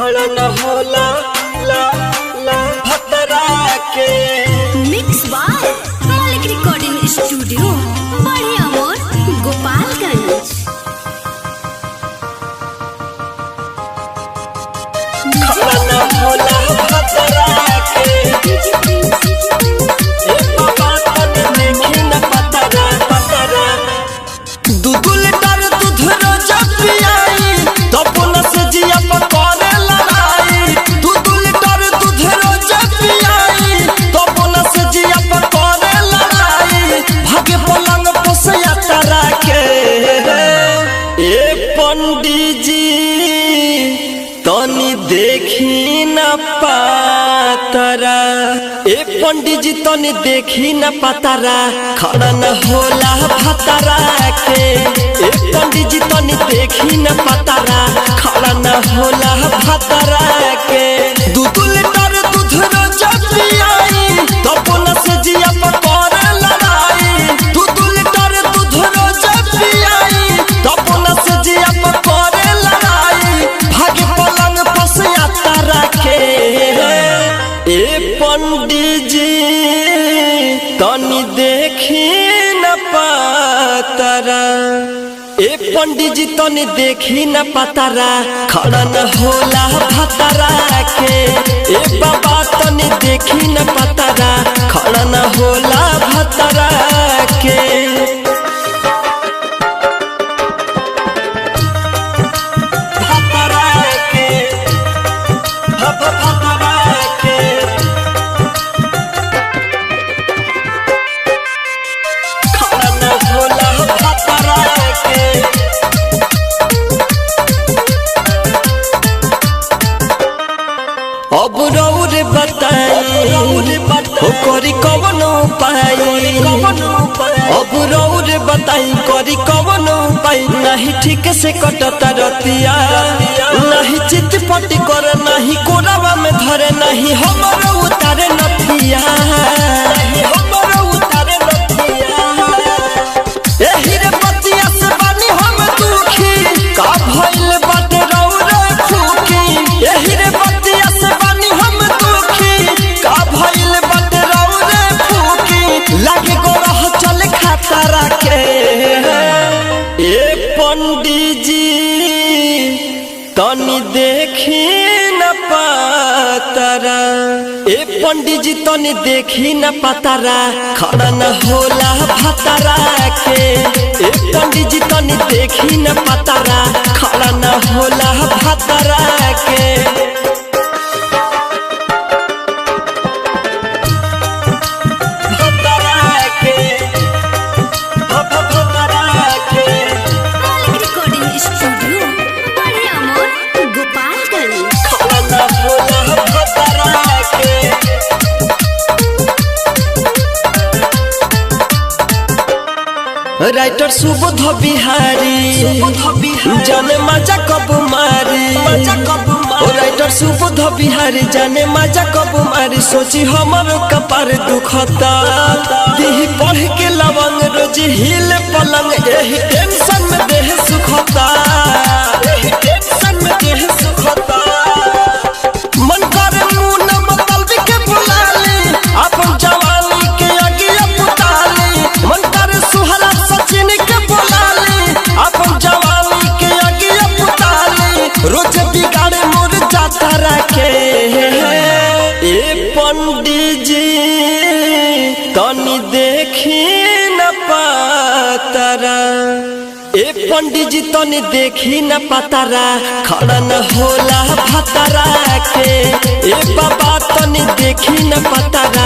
खड़ा न होला ला ला भतरा के। मिक्स बाय मालिक रिकॉर्डिंग स्टूडियो बढ़िया मोर गोपालगंज। खड़ा न होला भतरा के। पंडित जी तनी देखी न पातरा, ए पंडित जी तनी देखी न पातरा, खड़ा न होला भतरा के। ए पंडित जी तनी देखी न पातरा, खड़ा न होला भतरा के। 2 लीटर दूध रोज पियाई तब न से जिया पकड़े लड़ाई। 2 लीटर दूध रोज पियाई तब न से जिया पकड़े लड़ाई। भागे पलंग पसिया तारा के। ए पंडित जी तनी देखी न पातरा, ए पंडित जी तनी देखी न पातरा, खड़ा न होला भतरा के। ए बाबा तनी देखी न पातरा, खड़ा न होला भतरा के। भतरा के भतरा के खड़ा न होला भतरा के। अब रौर बताई हो करी कवन उपाय। अब रौर बताई करी कवन उपाय। नहीं ठीक से कटता रतिया, नहीं चितपट कर, नहीं कोरावा में धरे, नहीं हमर उतारे नथिया, नहीं हमर उतारे नथिया। एही रे बतिया से बानी हम दुखी, का भइल बाटे रौर फूकी। एही रे बतिया से बानी हम दुखी, का भइल बाटे रौर फूकी। लागे गोरह चल खतरा के। ए पंडित जी तनी देखी न पातरा, ए पंडित जी तनी देखी न पातरा, खड़ा न होला भतरा के। ए पंडित जी तनी देखी न पातरा, खड़ा न होला भतरा के। मालिक रिकॉर्डिंग स्टूडियो बढ़िया मोर गोपालगंज। खड़ा न होला भतरा के। राइटर सुबोध बिहारी जाने मजा कब मारी। राइटर सुबोध बिहारी जाने मजा कब मारी। सोची हमर कपार दुखता, दिही पढ़ के लवंग रोज हिल पलंग। एही टेंशन में देह सुखता, एही टेंशन में देह सुखता। मन करे मुंह न मतलबी के बुलाली, अपन जवानी के अगिया पुताली। मन करे सुहरा सचिन के बुलाली, अपन जवानी के अगिया पुताली। रोज बिगाड़े मोर जातरा के। ए पंडित जी तनी देखी न पातरा, ए पंडित जी तनी देखी न पातरा, खड़ा न होला भतरा के। ए बाबा तनी देखी न पातरा,